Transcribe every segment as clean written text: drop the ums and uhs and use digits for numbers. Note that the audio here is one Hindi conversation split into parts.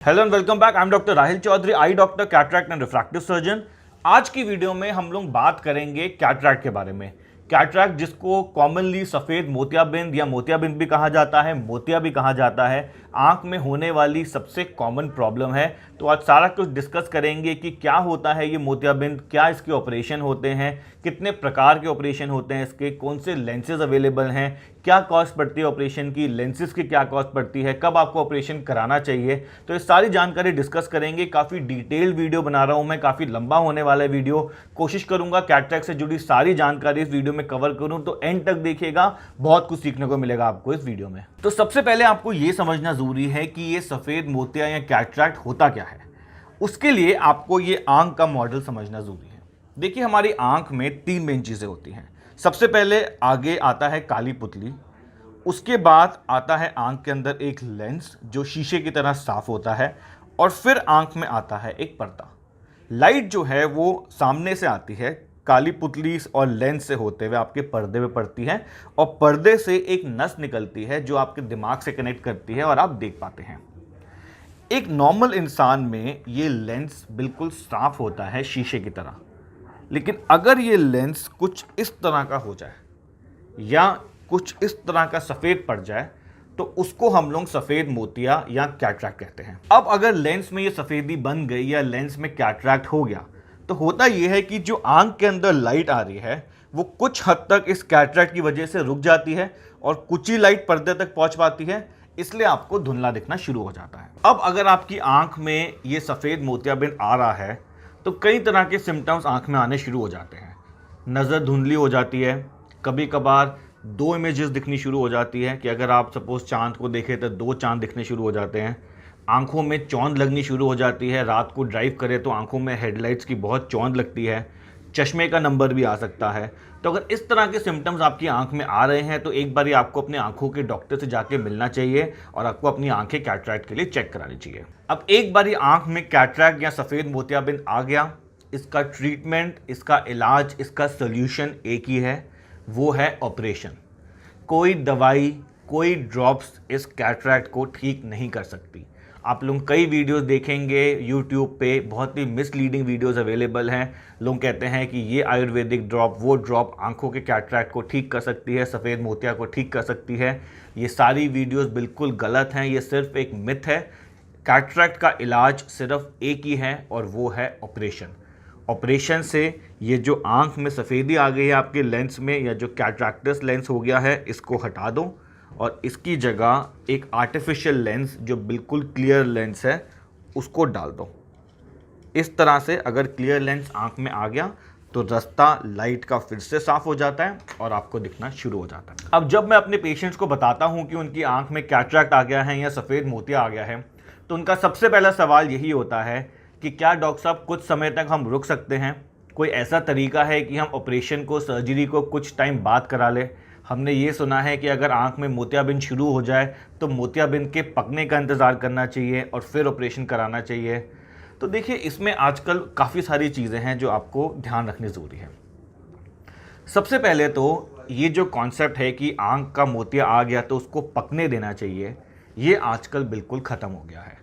Hello and welcome back. I am doctor Rahil Chaudhary, eye doctor, cataract and refractive surgeon. आज की वीडियो में हम लोग बात करेंगे कैटरैक्ट के बारे में। कैटरैक्ट जिसको कॉमनली सफ़ेद मोतियाबिंद या मोतियाबिंद भी कहा जाता है, मोतिया भी कहा जाता है, आंख में होने वाली सबसे कॉमन प्रॉब्लम है। तो आज सारा कुछ डिस्कस करेंगे कि क्या होता है ये मोतियाबिंद, क्या इसके ऑपरेशन होते हैं, कितने प्रकार के ऑपरेशन होते हैं इसके, कौन से लेंसेज अवेलेबल हैं, क्या कॉस्ट पड़ती है ऑपरेशन की, लेंसेज की क्या कॉस्ट पड़ती है, कब आपको ऑपरेशन कराना चाहिए। तो ये सारी जानकारी डिस्कस करेंगे। काफ़ी डिटेल्ड वीडियो बना रहा हूँ मैं, काफ़ी लंबा होने वाला है वीडियो। कोशिश करूंगा कैटरैक्ट से जुड़ी सारी जानकारी इस वीडियो में कवर करूं, तो एंड तक देखिएगा, बहुत कुछ सीखने को मिलेगा आपको इस वीडियो में। तो सबसे पहले आपको ये समझना जरूरी है कि ये सफ़ेद मोतिया या कैटरैक्ट होता क्या है। उसके लिए आपको ये आंख का मॉडल समझना जरूरी है। देखिए, हमारी आंख में तीन मेन चीज़ें होती हैं। सबसे पहले आगे आता है काली पुतली, उसके बाद आता है आंख के अंदर एक लेंस जो शीशे की तरह साफ होता है, और फिर आंख में आता है एक पर्दा। लाइट जो है वो सामने से आती है, काली पुतली और लेंस से होते हुए आपके पर्दे में पड़ती है, और पर्दे से एक नस निकलती है जो आपके दिमाग से कनेक्ट करती है और आप देख पाते हैं। एक नॉर्मल इंसान में ये लेंस बिल्कुल साफ होता है शीशे की तरह, लेकिन अगर ये लेंस कुछ इस तरह का हो जाए या कुछ इस तरह का सफ़ेद पड़ जाए तो उसको हम लोग सफ़ेद मोतिया या कैटरैक्ट कहते हैं। अब अगर लेंस में ये सफ़ेदी बन गई या लेंस में कैटरैक्ट हो गया तो होता यह है कि जो आंख के अंदर लाइट आ रही है वो कुछ हद तक इस कैटरैक्ट की वजह से रुक जाती है और कुछ ही लाइट पर्दे तक पहुंच पाती है, इसलिए आपको धुंधला दिखना शुरू हो जाता है। अब अगर आपकी आंख में ये सफ़ेद मोतियाबिंद आ रहा है तो कई तरह के सिम्टम्स आंख में आने शुरू हो जाते हैं। नज़र धुंधली हो जाती है, कभी कभार दो इमेजेस दिखनी शुरू हो जाती है कि अगर आप सपोज चांद को देखें तो दो चांद दिखने शुरू हो जाते हैं। आंखों में चौंध लगनी शुरू हो जाती है, रात को ड्राइव करें तो आंखों में हेडलाइट्स की बहुत चौंध लगती है, चश्मे का नंबर भी आ सकता है। तो अगर इस तरह के सिम्टम्स आपकी आंख में आ रहे हैं तो एक बार आपको अपने आंखों के डॉक्टर से जाके मिलना चाहिए और आपको अपनी आंखें कैटरैक्ट के लिए चेक करानी चाहिए। अब एक बार आंख में कैटरैक्ट या सफ़ेद मोतियाबिंद आ गया, इसका ट्रीटमेंट, इसका इलाज, इसका सोल्यूशन एक ही है, वो है ऑपरेशन। कोई दवाई, कोई ड्रॉप्स इस कैटरैक्ट को ठीक नहीं कर सकती। आप लोग कई वीडियोस देखेंगे यूट्यूब पे, बहुत ही मिसलीडिंग वीडियोस अवेलेबल हैं। लोग कहते हैं कि ये आयुर्वेदिक ड्रॉप, वो ड्रॉप आंखों के कैटरैक्ट को ठीक कर सकती है, सफ़ेद मोतिया को ठीक कर सकती है। ये सारी वीडियोस बिल्कुल गलत हैं, ये सिर्फ एक मिथ है। कैटरैक्ट का इलाज सिर्फ एक ही है और वो है ऑपरेशन। ऑपरेशन से ये जो आंख में सफ़ेदी आ गई है आपके लेंस में, या जो कैटरैक्टस लेंस हो गया है, इसको हटा दो और इसकी जगह एक आर्टिफिशियल लेंस जो बिल्कुल क्लियर लेंस है उसको डाल दो। इस तरह से अगर क्लियर लेंस आंख में आ गया तो रास्ता लाइट का फिर से साफ हो जाता है और आपको दिखना शुरू हो जाता है। अब जब मैं अपने पेशेंट्स को बताता हूं कि उनकी आंख में कैटरैक्ट आ गया है या सफ़ेद मोतिया आ गया है तो उनका सबसे पहला सवाल यही होता है कि क्या डॉक्टर साहब कुछ समय तक हम रुक सकते हैं? कोई ऐसा तरीका है कि हम ऑपरेशन को, सर्जरी को कुछ टाइम बाद करा लें? हमने ये सुना है कि अगर आंख में मोतियाबिंद शुरू हो जाए तो मोतियाबिंद के पकने का इंतज़ार करना चाहिए और फिर ऑपरेशन कराना चाहिए। तो देखिए, इसमें आजकल काफ़ी सारी चीज़ें हैं जो आपको ध्यान रखनी ज़रूरी है। सबसे पहले तो ये जो कॉन्सेप्ट है कि आंख का मोतिया आ गया तो उसको पकने देना चाहिए, ये आजकल बिल्कुल ख़त्म हो गया है।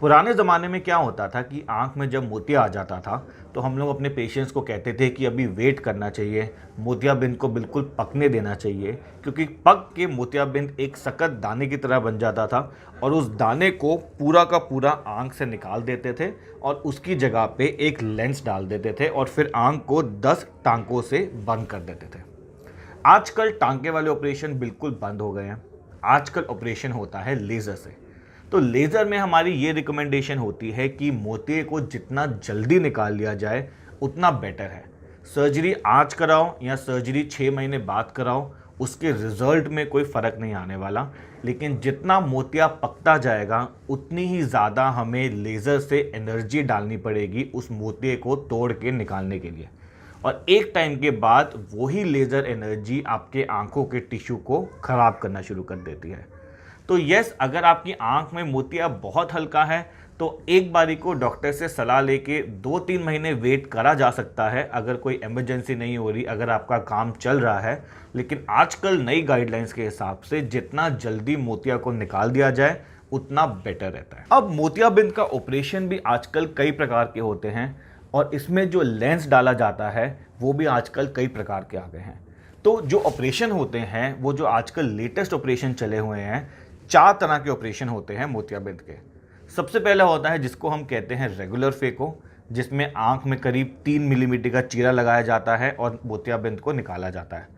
पुराने ज़माने में क्या होता था कि आंख में जब मोतिया आ जाता था तो हम लोग अपने पेशेंट्स को कहते थे कि अभी वेट करना चाहिए, मोतियाबिंद को बिल्कुल पकने देना चाहिए, क्योंकि पक के मोतियाबिंद एक सख्त दाने की तरह बन जाता था और उस दाने को पूरा का पूरा आंख से निकाल देते थे और उसकी जगह पे एक लेंस डाल देते थे और फिर आंख को 10 टांकों से बंद कर देते थे। आजकल टांके वाले ऑपरेशन बिल्कुल बंद हो गए हैं। आजकल ऑपरेशन होता है लेज़र से। तो लेज़र में हमारी ये रिकमेंडेशन होती है कि मोतिये को जितना जल्दी निकाल लिया जाए उतना बेटर है। सर्जरी आज कराओ या सर्जरी 6 महीने बाद कराओ, उसके रिज़ल्ट में कोई फ़र्क नहीं आने वाला, लेकिन जितना मोतिया पकता जाएगा उतनी ही ज़्यादा हमें लेज़र से एनर्जी डालनी पड़ेगी उस मोतिये को तोड़ के निकालने के लिए, और एक टाइम के बाद वही लेज़र एनर्जी आपके आंखों के टिश्यू को ख़राब करना शुरू कर देती है। तो यस, अगर आपकी आंख में मोतिया बहुत हल्का है तो एक बारी को डॉक्टर से सलाह लेके 2-3 महीने वेट करा जा सकता है, अगर कोई इमरजेंसी नहीं हो रही, अगर आपका काम चल रहा है। लेकिन आजकल नई गाइडलाइंस के हिसाब से जितना जल्दी मोतिया को निकाल दिया जाए उतना बेटर रहता है। अब मोतियाबिंद का ऑपरेशन भी आजकल कई प्रकार के होते हैं और इसमें जो लेंस डाला जाता है वो भी आजकल कई प्रकार के आ गए हैं। तो जो ऑपरेशन होते हैं वो जो आजकल लेटेस्ट ऑपरेशन चले हुए हैं, 4 तरह के ऑपरेशन होते हैं मोतियाबिंद के। सबसे पहला होता है जिसको हम कहते हैं रेगुलर फेको, जिसमें आंख में करीब 3 मिलीमीटर का चीरा लगाया जाता है और मोतियाबिंद को निकाला जाता है।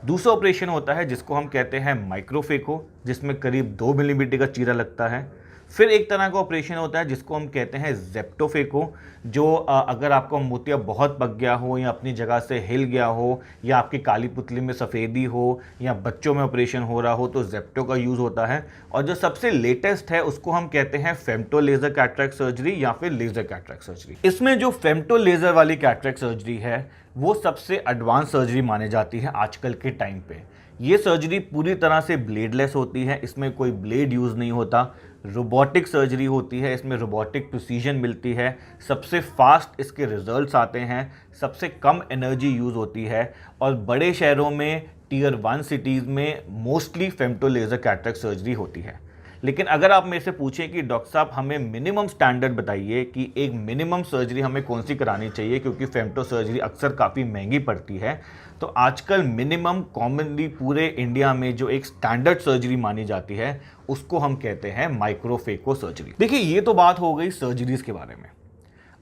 दूसरा ऑपरेशन होता है जिसको हम कहते हैं माइक्रोफेको, जिसमें करीब 2 मिलीमीटर का चीरा लगता है। फिर एक तरह का ऑपरेशन होता है जिसको हम कहते हैं जेप्टोफेको, जो अगर आपका मोतिया बहुत पक गया हो या अपनी जगह से हिल गया हो या आपकी काली पुतली में सफ़ेदी हो या बच्चों में ऑपरेशन हो रहा हो तो जेप्टो का यूज़ होता है। और जो सबसे लेटेस्ट है उसको हम कहते हैं फेम्टो लेज़र कैटरैक्ट सर्जरी या फिर लेज़र कैटरैक्ट सर्जरी। इसमें जो फेम्टो लेज़र वाली कैटरैक्ट सर्जरी है वो सबसे एडवांस सर्जरी मानी जाती है आजकल के टाइम पे। ये सर्जरी पूरी तरह से ब्लेडलेस होती है, इसमें कोई ब्लेड यूज़ नहीं होता। रोबोटिक सर्जरी होती है, इसमें रोबोटिक प्रिसीजन मिलती है, सबसे फास्ट इसके रिजल्ट्स आते हैं, सबसे कम एनर्जी यूज़ होती है और बड़े शहरों में टियर 1 सिटीज़ में mostly femto laser cataract surgery होती है। लेकिन अगर आप मेरे से पूछें कि डॉक्टर साहब हमें मिनिमम स्टैंडर्ड बताइए कि एक मिनिमम सर्जरी हमें कौन सी करानी चाहिए, क्योंकि फेम्टो सर्जरी अक्सर काफ़ी महंगी पड़ती है, तो आजकल मिनिमम कॉमनली पूरे इंडिया में जो एक स्टैंडर्ड सर्जरी मानी जाती है उसको हम कहते हैं माइक्रोफेको सर्जरी। देखिए, ये तो बात हो गई सर्जरीज के बारे में।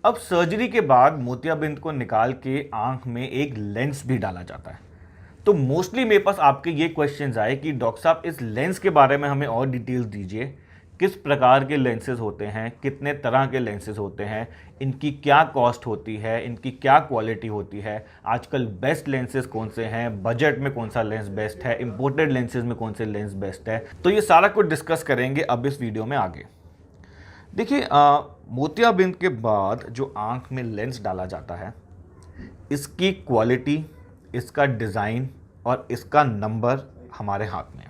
अब सर्जरी के बाद मोतियाबिंद को निकाल के आंख में एक लेंस भी डाला जाता है। तो मोस्टली मेरे पास आपके ये क्वेश्चंस आए कि डॉक्टर साहब इस लेंस के बारे में हमें और डिटेल्स दीजिए, किस प्रकार के लेंसेज होते हैं, कितने तरह के लेंसेज होते हैं, इनकी क्या कॉस्ट होती है, इनकी क्या क्वालिटी होती है, आजकल बेस्ट लेंसेज कौन से हैं, बजट में कौन सा लेंस बेस्ट है, इंपोर्टेड लेंसेज में कौन से लेंस बेस्ट है। तो ये सारा कुछ डिस्कस करेंगे अब इस वीडियो में आगे। देखिए, मोतियाबिंद के बाद जो आँख में लेंस डाला जाता है, इसकी क्वालिटी, इसका डिज़ाइन और इसका नंबर हमारे हाथ में है।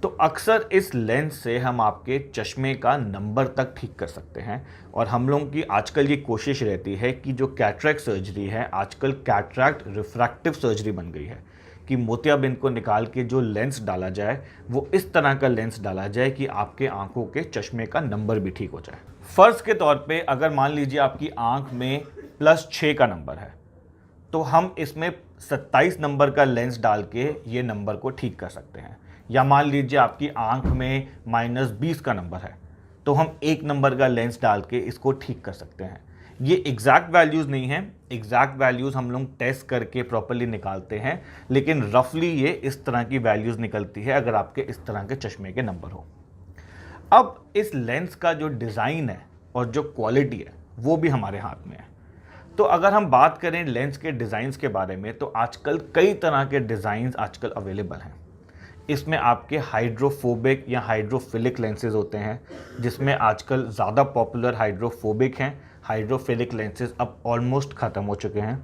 तो अक्सर इस लेंस से हम आपके चश्मे का नंबर तक ठीक कर सकते हैं और हम लोगों की आजकल ये कोशिश रहती है कि जो कैटरैक्ट सर्जरी है आजकल कैटरैक्ट रिफ्रैक्टिव सर्जरी बन गई है कि मोतियाबिंद को निकाल के जो लेंस डाला जाए वो इस तरह का लेंस डाला जाए कि आपके आंखों के चश्मे का नंबर भी ठीक हो जाए। फ़र्ज़ के तौर पे अगर मान लीजिए आपकी आंख में +6 का नंबर है तो हम इसमें 27 नंबर का लेंस डाल के ये नंबर को ठीक कर सकते हैं। या मान लीजिए आपकी आंख में -20 का नंबर है तो हम 1 नंबर का लेंस डाल के इसको ठीक कर सकते हैं। ये एग्जैक्ट वैल्यूज़ नहीं हैं, एग्जैक्ट वैल्यूज़ हम लोग टेस्ट करके प्रॉपर्ली निकालते हैं, लेकिन रफली ये इस तरह की वैल्यूज़ निकलती है अगर आपके इस तरह के चश्मे के नंबर हो। अब इस लेंस का जो डिज़ाइन है और जो क्वालिटी है वो भी हमारे हाथ में है। तो अगर हम बात करें लेंस के डिज़ाइंस के बारे में तो आजकल कई तरह के डिज़ाइंस आजकल अवेलेबल हैं। इसमें आपके हाइड्रोफोबिक या हाइड्रोफिलिक लेंसेज होते हैं, जिसमें आजकल ज़्यादा पॉपुलर हाइड्रोफोबिक हैं। हाइड्रोफिलिक लेंसेज अब ऑलमोस्ट ख़त्म हो चुके हैं।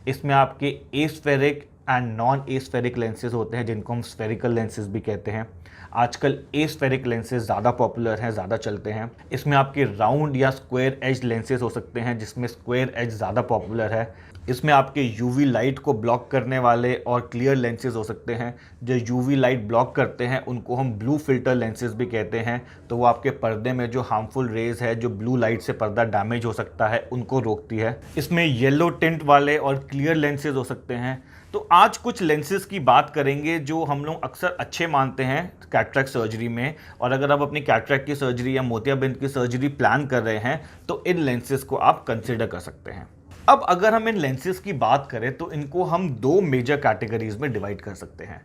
इसमें आपके aspheric and non aspheric lenses होते हैं जिनको हम स्फेरिकल लेंसेज भी कहते हैं। आजकल एस्फेरिक लेंसेज ज़्यादा पॉपुलर हैं, ज़्यादा चलते हैं। इसमें आपके राउंड या स्क्वायर एज लेंसेज हो सकते हैं जिसमें स्क्वायर एज ज़्यादा पॉपुलर है। इसमें आपके यूवी लाइट को ब्लॉक करने वाले और क्लियर लेंसेज हो सकते हैं। जो यूवी लाइट ब्लॉक करते हैं उनको हम ब्लू फिल्टर लेंसेज भी कहते हैं। तो वो आपके पर्दे में जो हार्मफुल रेज है, जो ब्लू लाइट से पर्दा डैमेज हो सकता है, उनको रोकती है। इसमें येलो टिंट वाले और क्लियर लेंसेज हो सकते हैं। तो आज कुछ लेंसेज की बात करेंगे जो हम लोग अक्सर अच्छे मानते हैं कैटरैक्ट सर्जरी में, और अगर आप अपनी कैटरैक्ट की सर्जरी या मोतियाबिंद की सर्जरी प्लान कर रहे हैं तो इन लेंसेज को आप कंसिडर कर सकते हैं। अब अगर हम इन लेंसेज की बात करें तो इनको हम 2 मेजर कैटेगरीज में डिवाइड कर सकते हैं।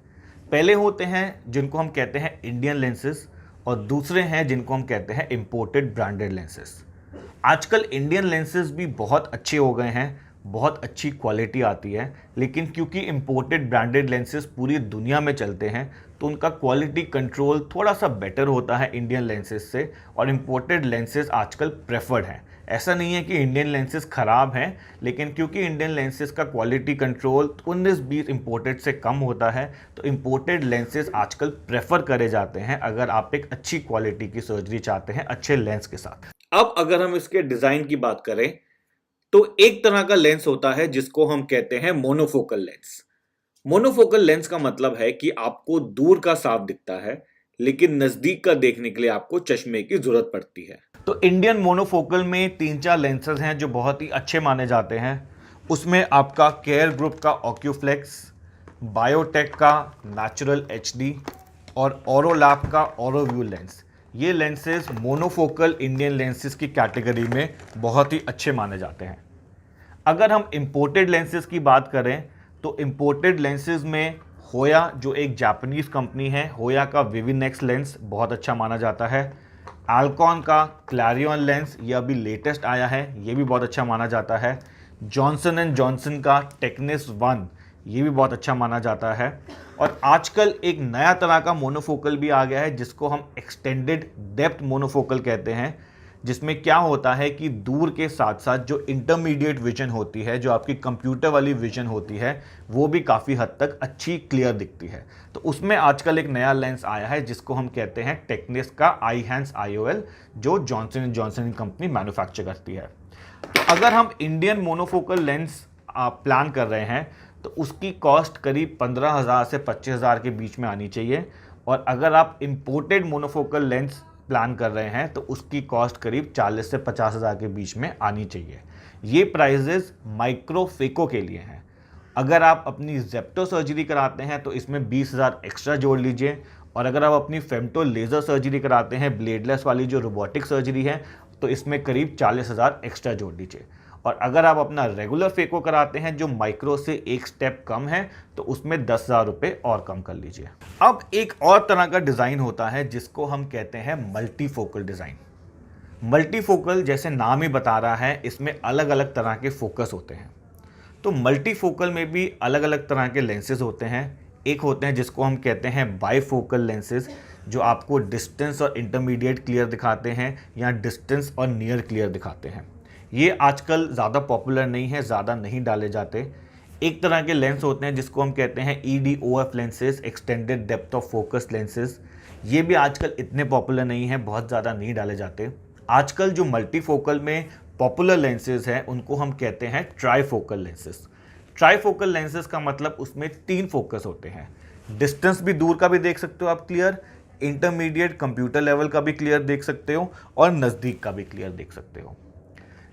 पहले होते हैं जिनको हम कहते हैं इंडियन लेंसेज और दूसरे हैं जिनको हम कहते हैं इंपोर्टेड ब्रांडेड लेंसेज। आजकल इंडियन लेंसेज भी बहुत अच्छे हो गए हैं, बहुत अच्छी क्वालिटी आती है, लेकिन क्योंकि इंपोर्टेड ब्रांडेड लेंसेज पूरी दुनिया में चलते हैं तो उनका क्वालिटी कंट्रोल थोड़ा सा बेटर होता है इंडियन लेंसेज से, और इंपोर्टेड लेंसेज आजकल प्रेफर्ड हैं। ऐसा नहीं है कि इंडियन लेंसेज ख़राब हैं, लेकिन क्योंकि इंडियन लेंसेज का क्वालिटी कंट्रोल 19-20 इंपोर्टेड से कम होता है तो इंपोर्टेड लेंसेज आजकल प्रेफर करे जाते हैं अगर आप एक अच्छी क्वालिटी की सर्जरी चाहते हैं अच्छे लेंस के साथ। अब अगर हम इसके डिज़ाइन की बात करें तो एक तरह का लेंस होता है जिसको हम कहते हैं मोनोफोकल लेंस। मोनोफोकल लेंस का मतलब है कि आपको दूर का साफ दिखता है लेकिन नज़दीक का देखने के लिए आपको चश्मे की ज़रूरत पड़ती है। तो इंडियन मोनोफोकल में 3-4 लेंसेज हैं जो बहुत ही अच्छे माने जाते हैं। उसमें आपका केयर ग्रुप का ऑक्यूफ्लेक्स, बायोटेक का नेचुरल HD और ऑरोलैब का ऑरोव्यू लेंस। ये लेंसेज मोनोफोकल इंडियन लेंसेज की कैटेगरी में बहुत ही अच्छे माने जाते हैं। अगर हम इंपोर्टेड लेंसेज की बात करें तो इंपोर्टेड लेंसेज में होया, जो एक जापानीज़ कंपनी है, होया का विविनेक्स लेंस बहुत अच्छा माना जाता है। अल्कॉन का क्लैरियन लेंस, ये अभी लेटेस्ट आया है, ये भी बहुत अच्छा माना जाता है। जॉनसन एंड जॉनसन का टेक्निस 1, ये भी बहुत अच्छा माना जाता है। और आजकल एक नया तरह का मोनोफोकल भी आ गया है जिसको हम एक्सटेंडेड डेप्थ मोनोफोकल कहते हैं, जिसमें क्या होता है कि दूर के साथ साथ जो इंटरमीडिएट विजन होती है, जो आपकी कंप्यूटर वाली विजन होती है, वो भी काफ़ी हद तक अच्छी क्लियर दिखती है। तो उसमें आजकल एक नया लेंस आया है जिसको हम कहते हैं टेक्निस का आईहेंस IOL, जो Johnson and Johnson company manufacture करती है। तो अगर हम इंडियन मोनोफोकल लेंस प्लान कर रहे हैं तो उसकी कॉस्ट करीब 15,000 से 25,000 के बीच में आनी चाहिए। और अगर आप इंपोर्टेड मोनोफोकल लेंस प्लान कर रहे हैं तो उसकी कॉस्ट करीब 40 से 50,000 के बीच में आनी चाहिए। ये प्राइजेस माइक्रोफेको के लिए हैं। अगर आप अपनी जेप्टो सर्जरी कराते हैं तो इसमें 20,000 एक्स्ट्रा जोड़ लीजिए। और अगर आप अपनी फेमटो लेज़र सर्जरी कराते हैं, ब्लेडलेस वाली जो रोबोटिक सर्जरी है, तो इसमें करीब 40,000 एक्स्ट्रा जोड़ लीजिए। और अगर आप अपना रेगुलर फेको कराते हैं जो माइक्रो से एक स्टेप कम है, तो उसमें 10,000 रुपये और कम कर लीजिए। अब एक और तरह का डिज़ाइन होता है जिसको हम कहते हैं मल्टीफोकल डिज़ाइन। मल्टीफोकल जैसे नाम ही बता रहा है, इसमें अलग अलग तरह के फोकस होते हैं। तो मल्टीफोकल में भी अलग अलग तरह के लेंसेज होते हैं। एक होते हैं जिसको हम कहते हैं बाईफोकल लेंसेज, जो आपको डिस्टेंस और इंटरमीडिएट क्लियर दिखाते हैं या डिस्टेंस और नियर क्लियर दिखाते हैं। ये आजकल ज़्यादा पॉपुलर नहीं है, ज़्यादा नहीं डाले जाते। एक तरह के लेंस होते हैं जिसको हम कहते हैं EDOF lenses, extended depth of focus lenses. ये भी आजकल इतने पॉपुलर नहीं है, बहुत ज़्यादा नहीं डाले जाते। आजकल जो मल्टीफोकल में पॉपुलर लेंसेज हैं उनको हम कहते हैं ट्राईफोकल लेंसेज। ट्राईफोकल लेंसेज का मतलब उसमें 3 फोकस होते हैं। डिस्टेंस भी दूर का भी देख सकते हो आप क्लियर, इंटरमीडिएट कंप्यूटर लेवल का भी क्लियर देख सकते हो और नज़दीक का भी क्लियर देख सकते हो।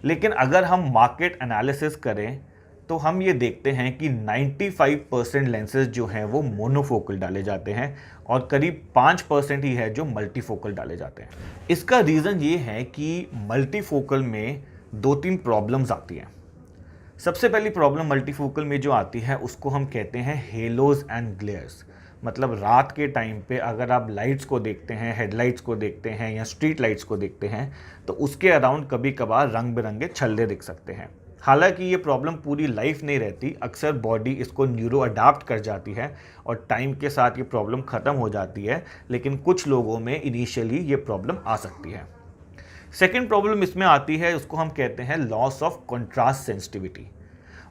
लेकिन अगर हम मार्केट एनालिसिस करें तो हम ये देखते हैं कि 95% लेंसेज जो हैं वो मोनोफोकल डाले जाते हैं और करीब 5% ही है जो मल्टीफोकल डाले जाते हैं। इसका रीज़न ये है कि मल्टीफोकल में 2-3 प्रॉब्लम्स आती हैं। सबसे पहली प्रॉब्लम मल्टीफोकल में जो आती है उसको हम कहते हैं हेलोज एंड ग्लेयर्स। मतलब रात के टाइम पे अगर आप लाइट्स को देखते हैं, हेडलाइट्स को देखते हैं या स्ट्रीट लाइट्स को देखते हैं, तो उसके अराउंड कभी कभार रंग बिरंगे छल्ले दिख सकते हैं। हालांकि ये प्रॉब्लम पूरी लाइफ नहीं रहती, अक्सर बॉडी इसको न्यूरो अडाप्ट कर जाती है और टाइम के साथ ये प्रॉब्लम ख़त्म हो जाती है, लेकिन कुछ लोगों में इनिशियली ये प्रॉब्लम आ सकती है। सेकेंड प्रॉब्लम इसमें आती है, उसको हम कहते हैं लॉस ऑफ कॉन्ट्रास्ट सेंसिटिविटी।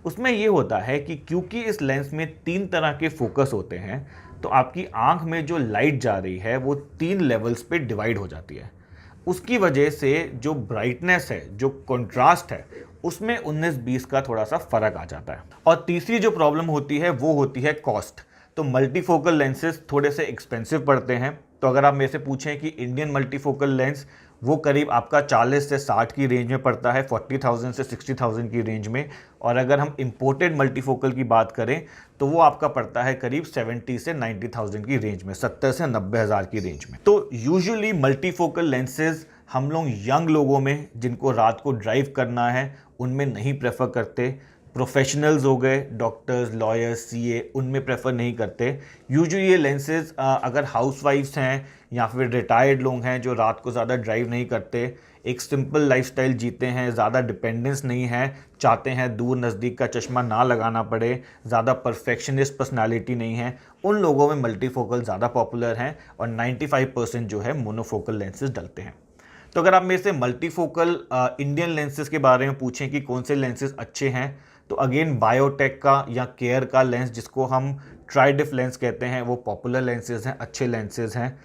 उसमें ये होता है कि क्योंकि इस लेंस में 3 तरह के फोकस होते हैं, तो आपकी आंख में जो लाइट जा रही है वो 3 लेवल्स पे डिवाइड हो जाती है। उसकी वजह से जो ब्राइटनेस है, जो कंट्रास्ट है, उसमें 19-20 का थोड़ा सा फ़र्क आ जाता है। और तीसरी जो प्रॉब्लम होती है वो होती है कॉस्ट। तो मल्टीफोकल लेंसेज थोड़े से एक्सपेंसिव पड़ते हैं। तो अगर आप मेरे से पूछें कि इंडियन मल्टीफोकल लेंस वो करीब आपका 40 से 60 की रेंज में पड़ता है, 40,000 से 60,000 की रेंज में। और अगर हम इंपोर्टेड मल्टीफोकल की बात करें तो वो आपका पड़ता है करीब 70 से 90,000 की रेंज में, 70 से 90,000 की रेंज में। तो यूजुअली मल्टीफोकल लेंसेज हम लोग यंग लोगों में, जिनको रात को ड्राइव करना है, उनमें नहीं प्रेफर करते। प्रोफेशनल्स हो गए, डॉक्टर्स, लॉयर्स, CA, उनमें प्रेफर नहीं करते। यूजुअली ये लेंसेज अगर हाउसवाइफ्स हैं या फिर रिटायर्ड लोग हैं जो रात को ज़्यादा ड्राइव नहीं करते, एक सिंपल लाइफस्टाइल जीते हैं, ज़्यादा डिपेंडेंस नहीं है, चाहते हैं दूर नज़दीक का चश्मा ना लगाना पड़े, ज़्यादा परफेक्शनिस्ट पर्सनालिटी नहीं है, उन लोगों में मल्टीफोकल ज़्यादा पॉपुलर हैं और 95% जो है मोनोफोकल लेंसेज डलते हैं। तो अगर आप मेरे से मल्टीफोकल इंडियन लेंसेज के बारे में पूछें कि कौन से लेंसेज अच्छे हैं, तो अगेन बायोटेक का या केयर का लेंस, जिसको हम ट्राइडिफ लेंस कहते हैं, वो पॉपुलर लेंसेज हैं, अच्छे लेंसेज हैं।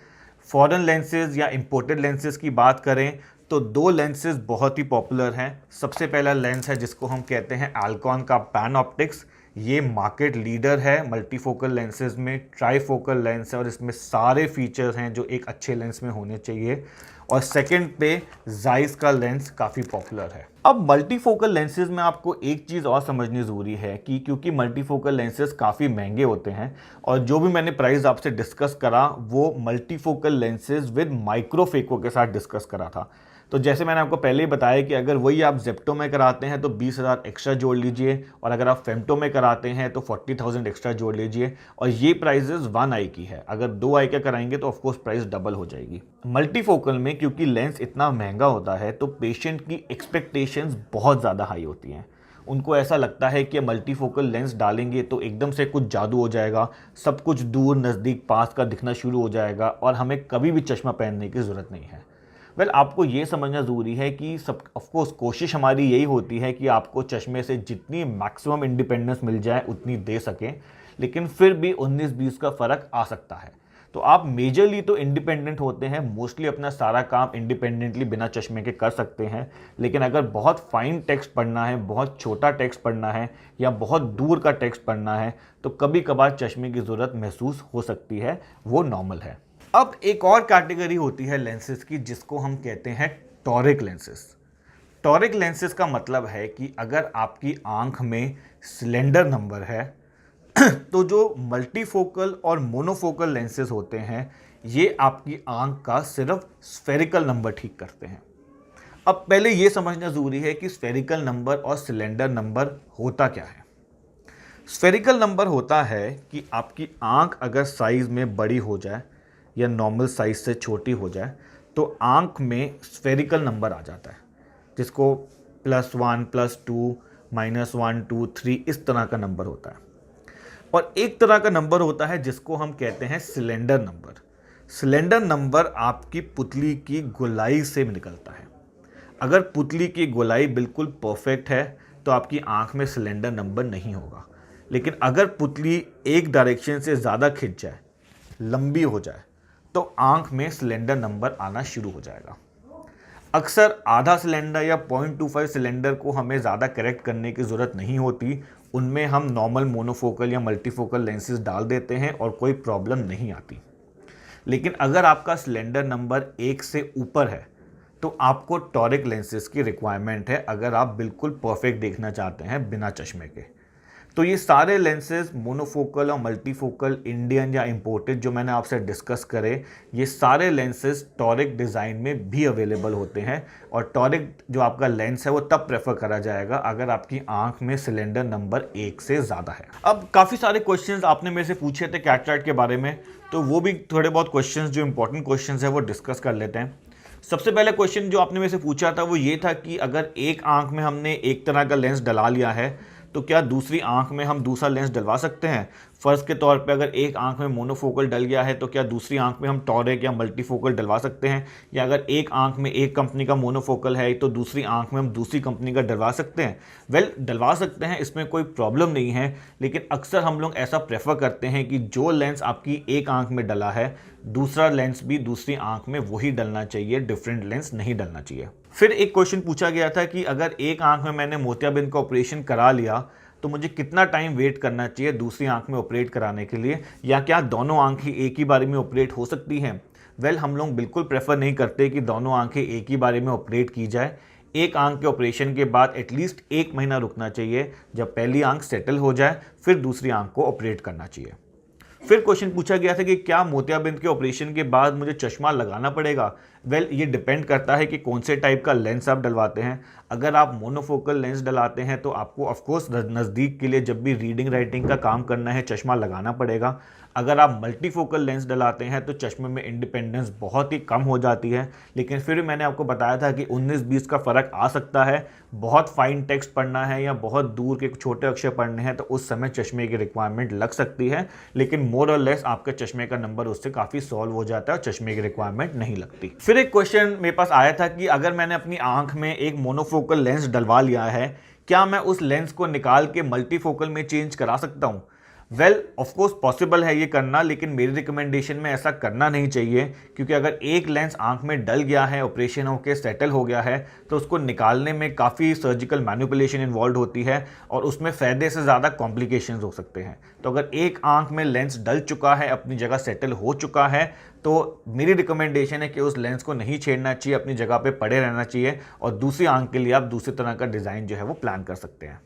फॉरेन लेंसेज या इंपोर्टेड लेंसेज की बात करें तो 2 लेंसेज बहुत ही पॉपुलर हैं। सबसे पहला लेंस है जिसको हम कहते हैं अल्कॉन का पैन ऑप्टिक्स, ये मार्केट लीडर है मल्टीफोकल लेंसेज में, ट्राईफोकल लेंस है और इसमें सारे फीचर्स हैं जो एक अच्छे लेंस में होने चाहिए। और सेकंड पे जाइस का लेंस काफ़ी पॉपुलर है। अब मल्टीफोकल लेंसेज में आपको एक चीज़ और समझनी ज़रूरी है कि क्योंकि मल्टीफोकल लेंसेज काफ़ी महंगे होते हैं और जो भी मैंने प्राइस आपसे डिस्कस करा वो मल्टीफोकल लेंसेज विद माइक्रोफेको के साथ डिस्कस करा था। तो जैसे मैंने आपको पहले ही बताया कि अगर वही आप जेप्टो में कराते हैं तो 20,000 एक्स्ट्रा जोड़ लीजिए और अगर आप फेम्टो में कराते हैं तो 40,000 एक्स्ट्रा जोड़ लीजिए और ये प्राइजेस 1 आई की है। अगर 2 आई का कराएंगे तो ऑफकोर्स प्राइस डबल हो जाएगी। मल्टीफोकल में क्योंकि लेंस इतना महंगा होता है तो पेशेंट की एक्सपेक्टेशंस बहुत ज़्यादा हाई होती हैं। उनको ऐसा लगता है कि मल्टीफोकल लेंस डालेंगे तो एकदम से कुछ जादू हो जाएगा, सब कुछ दूर नज़दीक पास का दिखना शुरू हो जाएगा और हमें कभी भी चश्मा पहनने की ज़रूरत नहीं है। आपको ये समझना ज़रूरी है कि सब ऑफकोर्स कोशिश हमारी यही होती है कि आपको चश्मे से जितनी मैक्सिमम इंडिपेंडेंस मिल जाए उतनी दे सकें, लेकिन फिर भी 19-20 का फ़र्क आ सकता है। तो आप मेजरली तो इंडिपेंडेंट होते हैं, मोस्टली अपना सारा काम इंडिपेंडेंटली बिना चश्मे के कर सकते हैं, लेकिन अगर बहुत फाइन टेक्स्ट पढ़ना है, बहुत छोटा टेक्स्ट पढ़ना है या बहुत दूर का टेक्स्ट पढ़ना है तो कभी कभार चश्मे की ज़रूरत महसूस हो सकती है, वो नॉर्मल है। अब एक और कैटेगरी होती है लेंसेज की जिसको हम कहते हैं टॉरिक लेंसेज। टॉरिक लेंसेज का मतलब है कि अगर आपकी आंख में सिलेंडर नंबर है तो जो मल्टीफोकल और मोनोफोकल लेंसेज होते हैं ये आपकी आंख का सिर्फ स्फेरिकल नंबर ठीक करते हैं। अब पहले ये समझना ज़रूरी है कि स्फेरिकल नंबर और सिलेंडर नंबर होता क्या है। स्फेरिकल नंबर होता है कि आपकी आंख अगर साइज़ में बड़ी हो जाए या नॉर्मल साइज से छोटी हो जाए तो आंख में स्फेरिकल नंबर आ जाता है, जिसको +1, +2, -1, 2, 3 इस तरह का नंबर होता है। और एक तरह का नंबर होता है जिसको हम कहते हैं सिलेंडर नंबर। सिलेंडर नंबर आपकी पुतली की गोलाई से निकलता है। अगर पुतली की गोलाई बिल्कुल परफेक्ट है तो आपकी आंख में सिलेंडर नंबर नहीं होगा, लेकिन अगर पुतली एक डायरेक्शन से ज़्यादा खिंच जाए, लंबी हो जाए, तो आंख में सिलेंडर नंबर आना शुरू हो जाएगा। अक्सर आधा सिलेंडर या 0.25 सिलेंडर को हमें ज़्यादा करेक्ट करने की ज़रूरत नहीं होती, उनमें हम नॉर्मल मोनोफोकल या मल्टीफोकल लेंसेज डाल देते हैं और कोई प्रॉब्लम नहीं आती। लेकिन अगर आपका सिलेंडर नंबर 1 से ऊपर है तो आपको टॉरिक लेंसेज की रिक्वायरमेंट है अगर आप बिल्कुल परफेक्ट देखना चाहते हैं बिना चश्मे के। तो ये सारे लेंसेज मोनोफोकल और मल्टीफोकल, इंडियन या इंपोर्टेड जो मैंने आपसे डिस्कस करे, ये सारे लेंसेज टॉरिक डिज़ाइन में भी अवेलेबल होते हैं। और टॉरिक जो आपका लेंस है वो तब प्रेफर करा जाएगा अगर आपकी आंख में सिलेंडर नंबर 1 से ज़्यादा है। अब काफ़ी सारे क्वेश्चंस आपने मेरे से पूछे थे कैटरैक्ट के बारे में, तो वो भी थोड़े बहुत क्वेश्चंस जो इंपॉर्टेंट क्वेश्चंस है वो डिस्कस कर लेते हैं। सबसे पहले क्वेश्चन जो आपने मेरे से पूछा था वो ये था कि अगर एक आंख में हमने एक तरह का लेंस डला लिया है तो क्या दूसरी आंख में हम दूसरा लेंस डलवा सकते हैं। फ़र्ज़ के तौर पे अगर एक आंख में मोनोफोकल डल गया है तो क्या दूसरी आंख में हम टॉरिक या मल्टीफोकल डलवा सकते हैं, या अगर एक आंख में एक कंपनी का मोनोफोकल है तो दूसरी आंख में हम दूसरी कंपनी का डलवा सकते हैं। डलवा सकते हैं, इसमें कोई प्रॉब्लम नहीं है, लेकिन अक्सर हम लोग ऐसा प्रेफर करते हैं कि जो लेंस आपकी एक आंख में डला है दूसरा लेंस भी दूसरी आंख में वही डलना चाहिए, डिफरेंट लेंस नहीं डलना चाहिए। फिर एक क्वेश्चन पूछा गया था कि अगर एक आंख में मैंने मोतियाबिंद का ऑपरेशन करा लिया तो मुझे कितना टाइम वेट करना चाहिए दूसरी आंख में ऑपरेट कराने के लिए, या क्या दोनों आंखें एक ही बारी में ऑपरेट हो सकती हैं। हम लोग बिल्कुल प्रेफर नहीं करते कि दोनों आंखें एक ही बारी में ऑपरेट की जाए। एक आंख के ऑपरेशन के बाद एटलीस्ट 1 महीना रुकना चाहिए, जब पहली आंख सेटल हो जाए फिर दूसरी आंख को ऑपरेट करना चाहिए। फिर क्वेश्चन पूछा गया था कि क्या मोतियाबिंद के ऑपरेशन के बाद मुझे चश्मा लगाना पड़ेगा। ये डिपेंड करता है कि कौन से टाइप का लेंस आप डलवाते हैं। अगर आप मोनोफोकल लेंस डलाते हैं तो आपको ऑफकोर्स नज़दीक के लिए जब भी रीडिंग राइटिंग का काम करना है चश्मा लगाना पड़ेगा। अगर आप मल्टीफोकल लेंस डलाते हैं तो चश्मे में इंडिपेंडेंस बहुत ही कम हो जाती है, लेकिन फिर भी मैंने आपको बताया था कि 19-20 का फ़र्क आ सकता है। बहुत फाइन टेक्स्ट पढ़ना है या बहुत दूर के छोटे अक्षर पढ़ने हैं तो उस समय चश्मे की रिक्वायरमेंट लग सकती है, लेकिन मोर और लेस आपके चश्मे का नंबर उससे काफ़ी सॉल्व हो जाता है और चश्मे की रिक्वायरमेंट नहीं लगती। फिर एक क्वेश्चन मेरे पास आया था कि अगर मैंने अपनी आंख में एक मोनोफोकल लेंस डलवा लिया है, क्या मैं उस लेंस को निकाल के मल्टीफोकल में चेंज करा सकता हूँ। वेल ऑफ कोर्स पॉसिबल है ये करना, लेकिन मेरी रिकमेंडेशन में ऐसा करना नहीं चाहिए, क्योंकि अगर एक लेंस आंख में डल गया है, ऑपरेशन होकर सेटल हो गया है, तो उसको निकालने में काफ़ी सर्जिकल मैनिपुलेशन इन्वॉल्व होती है और उसमें फ़ायदे से ज़्यादा कॉम्प्लिकेशंस हो सकते हैं। तो अगर एक आंख में लेंस डल चुका है, अपनी जगह सेटल हो चुका है, तो मेरी रिकमेंडेशन है कि उस लेंस को नहीं छेड़ना चाहिए, अपनी जगह पे पड़े रहना चाहिए और दूसरी आंख के लिए आप दूसरी तरह का डिज़ाइन जो है वो प्लान कर सकते हैं।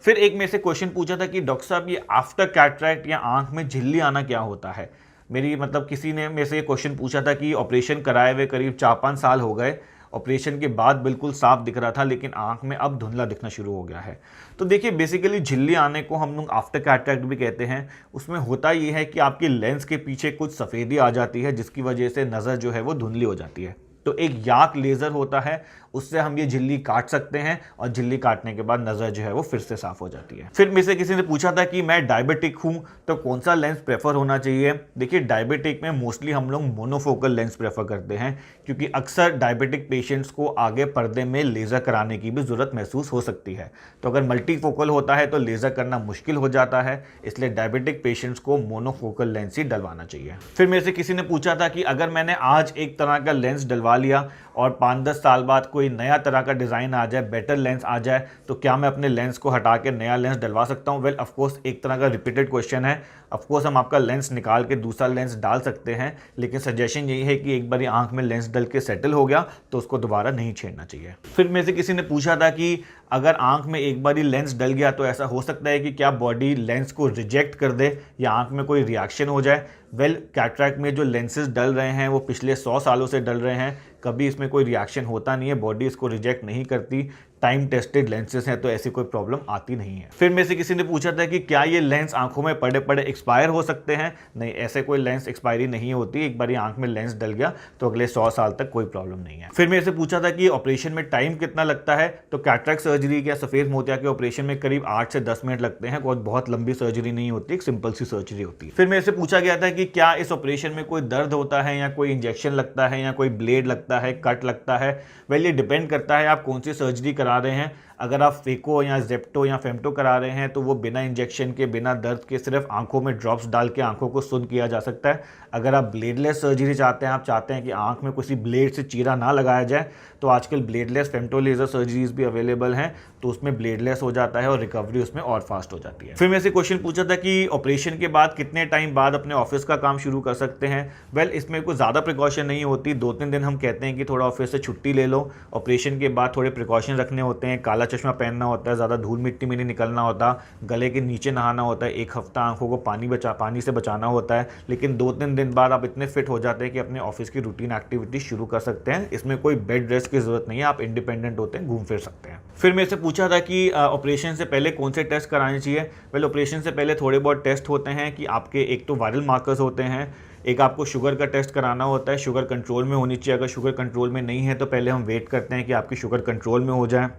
फिर एक मेरे से क्वेश्चन पूछा था कि डॉक्टर साहब ये आफ्टर कैटरैक्ट या आंख में झिल्ली आना क्या होता है। मेरी मतलब किसी ने मेरे से ये क्वेश्चन पूछा था कि ऑपरेशन कराए हुए करीब 4-5 साल हो गए, ऑपरेशन के बाद बिल्कुल साफ दिख रहा था, लेकिन आंख में अब धुंधला दिखना शुरू हो गया है। तो देखिए बेसिकली झिल्ली आने को हम लोग आफ्टर कैटरैक्ट भी कहते हैं। उसमें होता ये है कि आपकी लेंस के पीछे कुछ सफ़ेदी आ जाती है, जिसकी वजह से नज़र जो है वो धुंधली हो जाती है। तो एक याक लेज़र होता है, उससे हम ये झिल्ली काट सकते हैं और झिल्ली काटने के बाद नज़र जो है वो फिर से साफ हो जाती है। फिर मेरे से किसी ने पूछा था कि मैं डायबिटिक हूँ तो कौन सा लेंस प्रेफर होना चाहिए। देखिए डायबिटिक में मोस्टली हम लोग मोनोफोकल लेंस प्रेफर करते हैं, क्योंकि अक्सर डायबिटिक पेशेंट्स को आगे पर्दे में लेज़र कराने की भी ज़रूरत महसूस हो सकती है। तो अगर मल्टीफोकल होता है तो लेज़र करना मुश्किल हो जाता है, इसलिए डायबिटिक पेशेंट्स को मोनोफोकल लेंस ही डलवाना चाहिए। फिर मेरे से किसी ने पूछा था कि अगर मैंने आज एक तरह का लेंस डलवा लिया और 5-10 साल बाद कोई नया तरह का डिज़ाइन आ जाए, बेटर लेंस आ जाए, तो क्या मैं अपने लेंस को हटा के नया लेंस डलवा सकता हूँ? वेल ऑफकोर्स एक तरह का रिपीटेड क्वेश्चन है। ऑफकोर्स हम आपका लेंस निकाल के दूसरा लेंस डाल सकते हैं, लेकिन सजेशन यही है कि एक बार आंख में लेंस डल के सेटल हो गया तो उसको दोबारा नहीं छेड़ना चाहिए। फिर मेरे से किसी ने पूछा था कि अगर आंख में एक बार लेंस डल गया तो ऐसा हो सकता है कि क्या बॉडी लेंस को रिजेक्ट कर दे या आंख में कोई रिएक्शन हो जाए। वेल कैटरैक्ट में जो लेंसेज डल रहे हैं वो पिछले 100 सालों से डल रहे हैं, कभी इसमें कोई रिएक्शन होता नहीं है, बॉडी इसको रिजेक्ट नहीं करती, टाइम टेस्टेड लेंसेज हैं, तो ऐसी कोई प्रॉब्लम आती नहीं है। फिर मेरे से किसी ने पूछा था कि क्या ये लेंस आंखों में पड़े पड़े एक्सपायर हो सकते हैं। नहीं, ऐसे कोई लेंस एक्सपायरी नहीं होती, एक बार आंख में लेंस डल गया तो अगले 100 साल तक कोई प्रॉब्लम नहीं है। फिर मेरे से पूछा था कि ऑपरेशन में टाइम कितना लगता है। तो कैटरैक्ट सर्जरी या सफ़ेद मोतिया के ऑपरेशन में करीब 8 से 10 मिनट लगते हैं, बहुत लंबी सर्जरी नहीं होती, एक सिंपल सी सर्जरी होती है। फिर मेरे से पूछा गया था कि क्या इस ऑपरेशन में कोई दर्द होता है या कोई इंजेक्शन लगता है या कोई ब्लेड लगता है, कट लगता है। वेल ये डिपेंड करता है आप कौन सी सर्जरी करा रहे हैं। अगर आप फेको या जेप्टो या फेमटो करा रहे हैं तो वो बिना इंजेक्शन के, बिना दर्द के, सिर्फ आंखों में ड्रॉप्स डाल के आंखों को सुन्न किया जा सकता है। अगर आप ब्लेडलेस सर्जरी चाहते हैं, आप चाहते हैं कि आंख में किसी ब्लेड से चीरा ना लगाया जाए, तो आजकल ब्लेडलेस फेमटो लेज़र सर्जरीज भी अवेलेबल हैं, तो उसमें ब्लेडलेस हो जाता है और रिकवरी उसमें और फास्ट हो जाती है। फिर मेरे से क्वेश्चन पूछा था कि ऑपरेशन के बाद कितने टाइम बाद अपने ऑफिस का काम शुरू कर सकते हैं। वेल इसमें कोई ज़्यादा प्रिकॉशन नहीं होती, 2-3 दिन हम कहते हैं कि थोड़ा ऑफिस से छुट्टी ले लो। ऑपरेशन के बाद थोड़े प्रिकॉशन रखने होते हैं, काला चश्मा पहनना होता है, ज़्यादा धूल मिट्टी में नहीं निकलना होता, गले के नीचे नहाना होता है, 1 हफ्ता आंखों को पानी से बचाना होता है। लेकिन 2-3 दिन बाद आप इतने फिट हो जाते हैं कि अपने ऑफिस की रूटीन एक्टिविटी शुरू कर सकते हैं। इसमें कोई बेड रेस्ट की जरूरत नहीं है, आप इंडिपेंडेंट होते हैं, घूम फिर सकते हैं। फिर मेरे से पूछा था कि ऑपरेशन से पहले कौन से टेस्ट कराने चाहिए। वेल ऑपरेशन से पहले थोड़े बहुत टेस्ट होते हैं कि आपके एक तो वायरल मार्कर्स होते हैं, एक आपको शुगर का टेस्ट कराना होता है, शुगर कंट्रोल में होनी चाहिए। अगर शुगर कंट्रोल में नहीं है तो पहले हम वेट करते हैं कि आपकी शुगर कंट्रोल में हो जाए।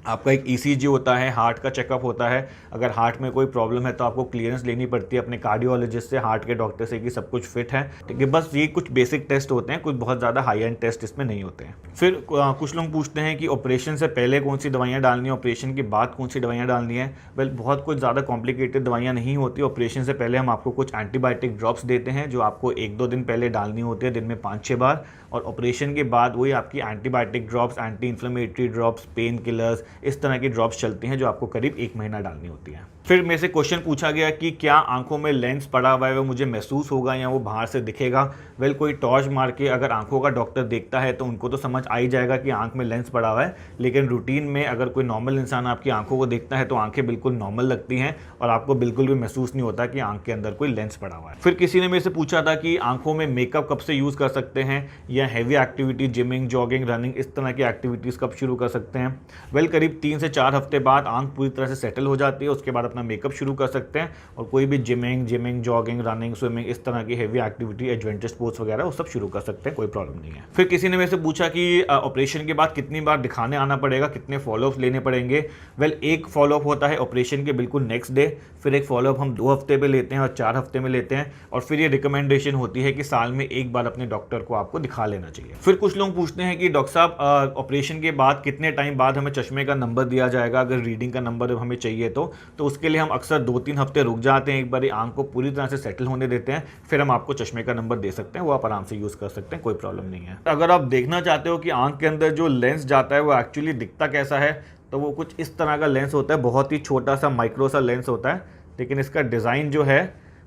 आपका एक ईसीजी होता है, हार्ट का चेकअप होता है। अगर हार्ट में कोई प्रॉब्लम है तो आपको क्लियरेंस लेनी पड़ती है अपने कार्डियोलॉजिस्ट से, हार्ट के डॉक्टर से, कि सब कुछ फिट है। ठीक है, बस ये कुछ बेसिक टेस्ट होते हैं, कुछ बहुत ज़्यादा हाई एंड टेस्ट इसमें नहीं होते हैं। फिर कुछ लोग पूछते हैं कि ऑपरेशन से पहले कौन सी दवाइयाँ डालनी है, ऑपरेशन के बाद कौन सी दवाइयाँ डालनी है। वेल बहुत कुछ ज़्यादा कॉम्प्लिकेटेड दवाइयाँ नहीं होती। ऑपरेशन से पहले हम आपको कुछ एंटीबायोटिक ड्रॉप्स देते हैं जो आपको 1-2 दिन पहले डालनी होती है, दिन में 5-6 बार। और ऑपरेशन के बाद वही आपकी antibiotic drops, anti inflammatory drops, pain killers, इस तरह की ड्रॉप्स चलती हैं जो आपको करीब 1 महीना डालनी होती है। फिर मेरे से क्वेश्चन पूछा गया कि क्या आंखों में लेंस पड़ा हुआ है वो मुझे महसूस होगा या वो बाहर से दिखेगा। वेल कोई टॉर्च मार के अगर आंखों का डॉक्टर देखता है तो उनको तो समझ आ ही जाएगा कि आंख में लेंस पड़ा हुआ है, लेकिन रूटीन में अगर कोई नॉर्मल इंसान आपकी आंखों को देखता है तो आंखें बिल्कुल नॉर्मल लगती हैं और आपको बिल्कुल भी महसूस नहीं होता कि आंख के अंदर कोई लेंस पड़ा हुआ है। फिर किसी ने मेरे से पूछा था कि आंखों में मेकअप कब से यूज़ कर सकते हैं या heavy activity, gymming, jogging, running, इस तरह की एक्टिविटीज़ कब शुरू कर सकते हैं। वेल करीब 3 से 4 हफ्ते बाद आंख पूरी तरह से सेटल हो जाती है, उसके बाद अपना मेकअप शुरू कर सकते हैं और कोई भी जिमिंग, जॉगिंग, रनिंग, स्विमिंग, इस तरह की हैवी एक्टिविटी, एडवेंचर स्पोर्ट्स वगैरह वो सब शुरू कर सकते हैं, कोई प्रॉब्लम नहीं है। फिर किसी ने मेरे से पूछा कि ऑपरेशन के बाद कितनी बार दिखाने आना पड़ेगा, कितने फॉलोअप्स लेने पड़ेंगे। वेल एक फॉलोअप होता है ऑपरेशन के बिल्कुल नेक्स्ट डे, फिर एक फॉलोअप हम 2 हफ्ते पे लेते हैं और 4 हफ्ते में लेते हैं, और फिर ये रिकमेंडेशन होती है कि साल में 1 बार अपने डॉक्टर को आपको दिखा लेना चाहिए। फिर कुछ लोग पूछते हैं कि डॉक्टर साहब ऑपरेशन के बाद कितने टाइम बाद हमें चश्मे का नंबर दिया जाएगा अगर रीडिंग का नंबर हमें चाहिए तो उसके लिए हम अक्सर 2-3 हफ्ते रुक जाते हैं, एक बार आंख को पूरी तरह से सेटल होने देते हैं, फिर हम आपको चश्मे का नंबर दे सकते हैं, वो आप आराम से यूज़ कर सकते हैं, कोई प्रॉब्लम नहीं है। अगर आप देखना चाहते हो कि आंख के अंदर जो लेंस जाता है वो एक्चुअली दिखता कैसा है, तो वो कुछ इस तरह का लेंस होता है, बहुत ही छोटा सा माइक्रो सा लेंस होता है, लेकिन इसका डिज़ाइन जो है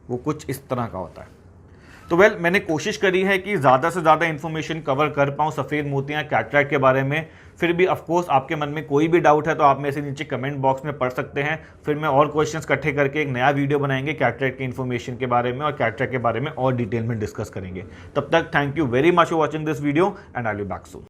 वो कुछ इस तरह का होता है। तो मैंने कोशिश करी है कि ज़्यादा से ज़्यादा इन्फॉर्मेशन कवर कर पाऊँ सफ़ेद मोतियाँ कैटरैक्ट के बारे में। फिर भी ऑफकोर्स आपके मन में कोई भी डाउट है तो आप मेरे से नीचे कमेंट बॉक्स में पढ़ सकते हैं, फिर मैं और क्वेश्चंस इकट्ठे करके एक नया वीडियो बनाएंगे कैटरैक्ट की इन्फॉर्मेशन के बारे में और कैटरैक्ट के बारे में और डिटेल में डिस्कस करेंगे। तब तक thank you very much for watching this video and I will be back soon.